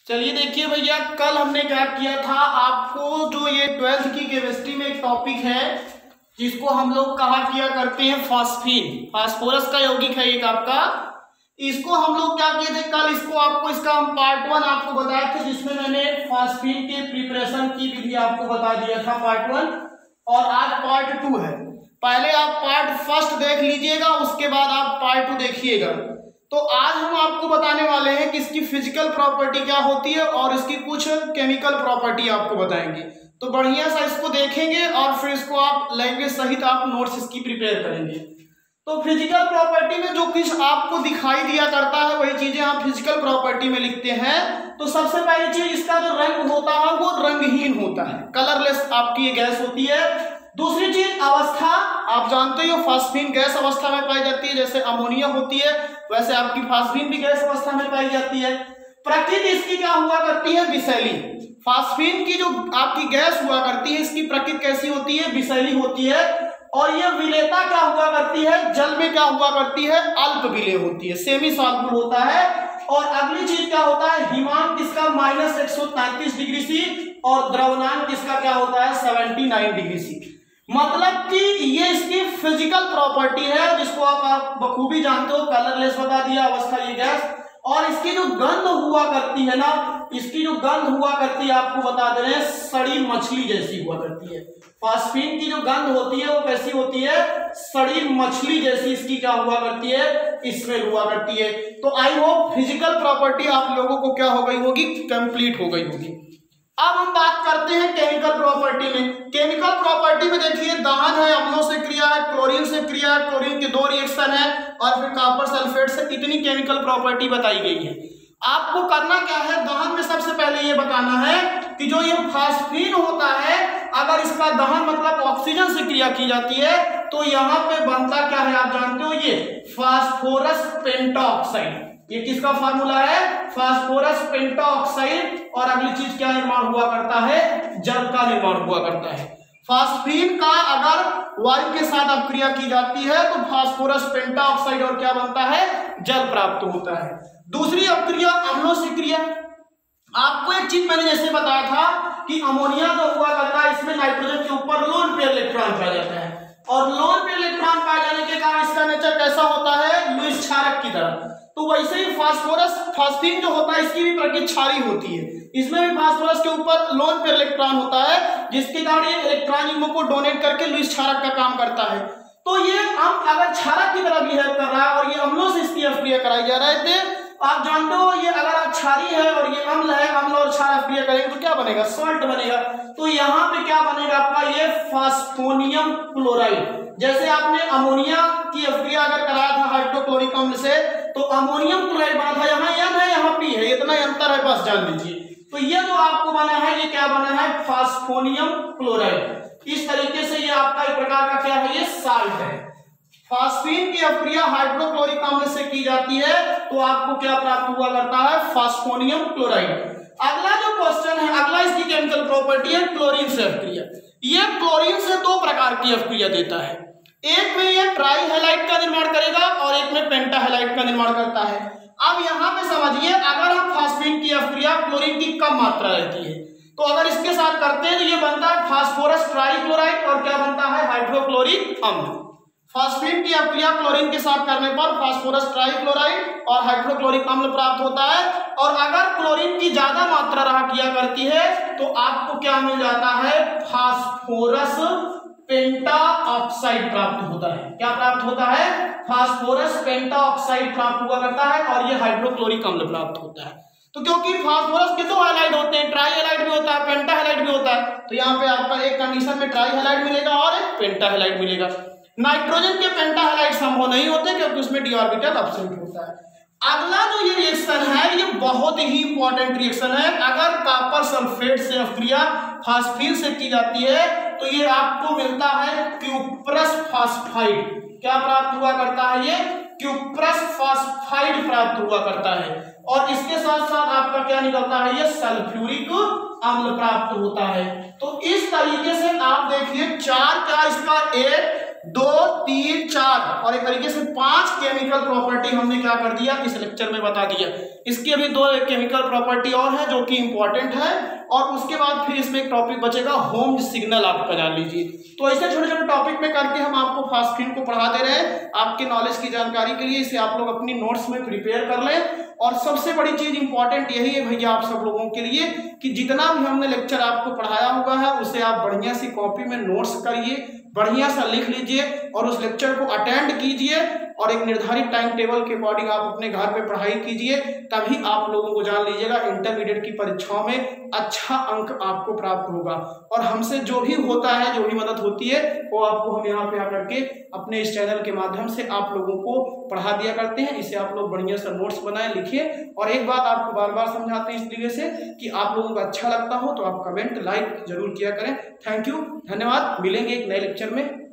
चलिए देखिए भैया, कल हमने क्या किया था, आपको जो ये 12th की केमिस्ट्री में एक टॉपिक है जिसको हम लोग कहा किया करते हैं फास्फीन, फास्फोरस का यौगिक है एक आपका। इसको हम लोग क्या किए थे कल, इसको आपको इसका हम पार्ट 1 आपको बताए थे, जिसमें मैंने फास्फीन के प्रिपरेशन की विधि आपको बता दिया था पार्ट 1, और आज पार्ट 2 है। पहले आप पार्ट फर्स्ट देख लीजिएगा, उसके बाद आप पार्ट 2 देखिएगा। तो आज हम आपको बताने वाले हैं कि इसकी फिजिकल प्रॉपर्टी क्या होती है और इसकी कुछ केमिकल प्रॉपर्टी आपको बताएंगे। तो बढ़िया सा इसको देखेंगे और फिर इसको आप लैंग्वेज सहित आप नोट्स इसकी प्रिपेयर करेंगे। तो फिजिकल प्रॉपर्टी में जो कुछ आपको दिखाई दिया करता है वही चीजें आप फिजिकल प्रॉपर्टी में लिखते हैं। तो सबसे पहली चीज, इसका जो रंग होता है वो रंगहीन होता है, कलरलेस आपकी ये गैस होती है। दूसरी चीज अवस्था, आप जानते हो फास्फीन गैस अवस्था में पाई जाती है, जैसे अमोनिया होती है वैसे आपकी फास्फीन भी गैस अवस्था में पाई जाती है। प्रकृति इसकी क्या हुआ करती है, विषैली। फास्फीन की जो आपकी गैस हुआ करती है इसकी प्रकृति कैसी होती है, विषैली होती है। और ये विलेयता क्या हुआ करती है, जल में क्या हुआ करती है, अल्प विलेय होती है, सेमी सॉल्युबल होता है। और अगली चीज क्या होता है, हिमांक इसका -133 डिग्री सी और द्रवनांक इसका क्या होता है 79 डिग्री सी। मतलब कि ये इसकी फिजिकल प्रॉपर्टी है जिसको आप बखूबी जानते हो, कलरलेस बता दिया, अवस्था ये गैस। और इसकी जो गंध हुआ करती है ना, इसकी जो गंध हुआ करती है आपको बता दे रहे हैं, सड़ी मछली जैसी हुआ करती है। फास्फीन की जो गंध होती है वो कैसी होती है, सड़ी मछली जैसी इसकी क्या हुआ करती है, स्मेल हुआ करती है। तो आई होप फिजिकल प्रॉपर्टी आप लोगों को क्या हो गई होगी, कंप्लीट हो गई होगी। अब हम बात करते हैं केमिकल प्रॉपर्टी में। केमिकल प्रॉपर्टी में देखिए, दहन है, अम्लों से क्रिया है, क्लोरीन से क्रिया है, क्लोरीन के 2 रिएक्शन है, और फिर कॉपर सल्फेट से, इतनी केमिकल प्रॉपर्टी बताई गई है। आपको करना क्या है, दहन में सबसे पहले ये बताना है कि जो ये फास्फीन होता है, अगर इसका दहन मतलब ऑक्सीजन से क्रिया की जाती है तो यहाँ पे बनता क्या है, आप जानते हो, ये फास्फोरस पेंटाऑक्साइड। ये किसका फार्मूला है, फास्फोरस पेंटाऑक्साइड। और अगली चीज क्या निर्माण हुआ करता है, जल का निर्माण हुआ करता है। फास्फीन का अगर वायु के साथ अपक्रिया की जाती है तो फास्फोरस पेंटाऑक्साइड और क्या बनता है, जल प्राप्त होता है। दूसरी अपक्रिया अम्लों से क्रिया। आपको एक चीज मैंने जैसे बताया था कि अमोनिया जो हुआ करता है इसमें नाइट्रोजन के ऊपर लोन पेयर इलेक्ट्रॉन पाया जाता है, और लोन पेयर इलेक्ट्रॉन पाए जाने के कारण इसका नेचर कैसा होता है, लुईस क्षारक की तरह। तो वैसे ही फास्फीन जो होता है इसकी भी प्रकृति क्षारीय होती है, इसमें भी फास्फोरस के ऊपर लोन पेयर इलेक्ट्रॉन होता है, जिसके कारण ये इलेक्ट्रॉन युग्मों को डोनेट करके लुईस क्षारक का काम करता है। तो ये अम्ल अगर क्षारक की तरह बिहेव कर रहा है और ये अम्लों से इसकी अपक्रिया कराई जा रहे थे, आप जानते हो ये अगर क्षारीय है और ये अम्ल है, अम्ल और क्षार अपक्रिया करेंगे तो क्या बनेगा, सॉल्ट बनेगा। तो यहाँ पे क्या बनेगा आपका, ये फास्फोनियम क्लोराइड। जैसे आपने अमोनिया की अपक्रिया अगर कराया था हाइड्रोक्लोरिक अम्ल से तो अमोनियम क्लोराइड बना था, यहाँ N है यहाँ P है, इतना अंतर है बस जान लीजिए। तो ये जो आपको बना है ये क्या बना है, फास्फोनियम क्लोराइड। इस तरीके से ये आपका एक प्रकार का क्या है, ये साल्ट है। फास्फीन की अपक्रिया हाइड्रोक्लोरिक अम्ल से की जाती है तो आपको क्या प्राप्त हुआ करता है, फास्फोनियम क्लोराइड। अगला जो क्वेश्चन है, अगला इसकी केमिकल प्रॉपर्टी है क्लोरीन से अपक्रिया। ये क्लोरीन से 2 प्रकार की अपक्रिया देता है, एक में ये ट्राई हैलाइड का निर्माण करेगा और एक में पेंटा हैलाइड का निर्माण करता है। अब यहाँ पे समझिए, अगर हम फास्फीन की अपक्रिया क्लोरीन की कम मात्रा रहती है तो अगर इसके साथ करते हैं तो ये बनता है फास्फोरस ट्राइक्लोराइड और क्या बनता है, हाइड्रोक्लोरिक अम्ल। फास्फीन की अपक्रिया क्लोरीन के साथ करने पर फास्फोरस ट्राइक्लोराइड और हाइड्रोक्लोरिक अम्ल प्राप्त होता है। और अगर क्लोरीन की ज्यादा मात्रा रहा किया करती है तो आपको क्या मिल जाता है, फास्फोरस पेंटाऑक्साइड प्राप्त होता है। क्या प्राप्त होता है, फास्फोरस पेंटाऑक्साइड प्राप्त हुआ करता है और ये हाइड्रोक्लोरिक अम्ल प्राप्त होता है। तो क्योंकि फास्फोरस के 2 हैलाइड होते हैं, ट्राई हैलाइड भी होता है, पेंटा हैलाइड भी होता है, तो यहाँ पे आपका एक कंडीशन में ट्राई हैलाइड मिलेगा और एक पेंटा हैलाइड मिलेगा। नाइट्रोजन के पेंटा हैलाइड संभव नहीं होते क्योंकि उसमें डी ऑर्बिटल एब्सेंट होता है। अगला जो ये रिएक्शन है ये बहुत ही इंपॉर्टेंट रिएक्शन है। अगर कॉपर सल्फेट से अपक्रिया फास्फीन से की जाती है तो ये आपको मिलता है क्यूप्रस फास्फाइड। क्या प्राप्त हुआ करता है, ये क्यूप्रस फास्फाइड प्राप्त हुआ करता है। और इसके साथ साथ आपका क्या निकलता है, ये सल्फ्यूरिक अम्ल प्राप्त होता है। तो इस तरीके से आप देखिए 4 क्या इसका, एक 2, 3, 4 और एक तरीके से 5 केमिकल प्रॉपर्टी हमने क्या कर दिया इस लेक्चर में बता दिया। इसकी अभी 2 केमिकल प्रॉपर्टी और है जो कि इंपॉर्टेंट है, और उसके बाद फिर इसमें एक टॉपिक बचेगा होम सिग्नल, आपका जान लीजिए। तो ऐसे छोटे छोटे टॉपिक में करके हम आपको फास्फीन को पढ़ा दे रहे हैं आपके नॉलेज की जानकारी के लिए। इसे आप लोग अपनी नोट्स में प्रिपेयर कर लें। और सबसे बड़ी चीज इंपॉर्टेंट यही है भैया आप सब लोगों के लिए कि जितना भी हमने लेक्चर आपको पढ़ाया हुआ है उसे आप बढ़िया सी कॉपी में नोट्स करिए, बढ़िया सा लिख लीजिए और उस लेक्चर को अटेंड कीजिए और एक निर्धारित टाइम टेबल के अकॉर्डिंग आप अपने घर पे पढ़ाई कीजिए। तभी आप लोगों को जान लीजिएगा इंटरमीडिएट की परीक्षाओं में अच्छा अंक आपको प्राप्त होगा। और हमसे जो भी होता है, जो भी मदद होती है, वो आपको हम यहाँ पे आकर के अपने इस चैनल के माध्यम से आप लोगों को पढ़ा दिया करते हैं। इसे आप लोग बढ़िया सा नोट्स बनाए, लिखिए। और एक बात आपको बार बार समझाते हैं इसलिए से कि आप लोगों को अच्छा लगता हो तो आप कमेंट लाइक जरूर किया करें। थैंक यू, धन्यवाद। मिलेंगे एक नए लेक्चर में।